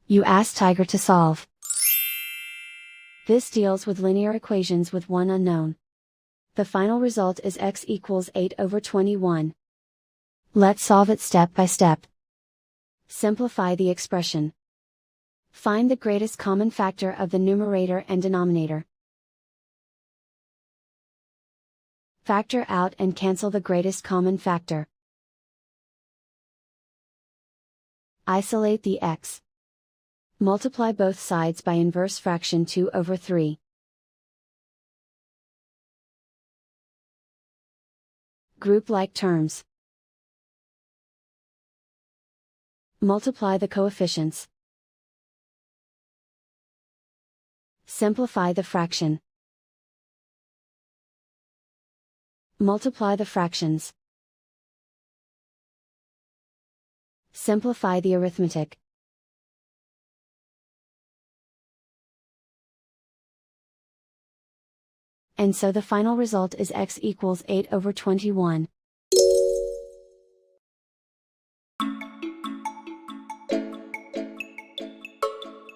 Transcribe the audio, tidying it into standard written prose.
You ask Tiger to solve. This deals with linear equations with one unknown. The final result is x equals 8/21. Let's solve it step by step. Simplify the expression. Find the greatest common factor of the numerator and denominator. Factor out and cancel the greatest common factor. Isolate the x. Multiply both sides by inverse fraction 2/3. Group like terms. Multiply the coefficients. Simplify the fraction. Multiply the fractions. Simplify the arithmetic. And so the final result is x equals 8/21.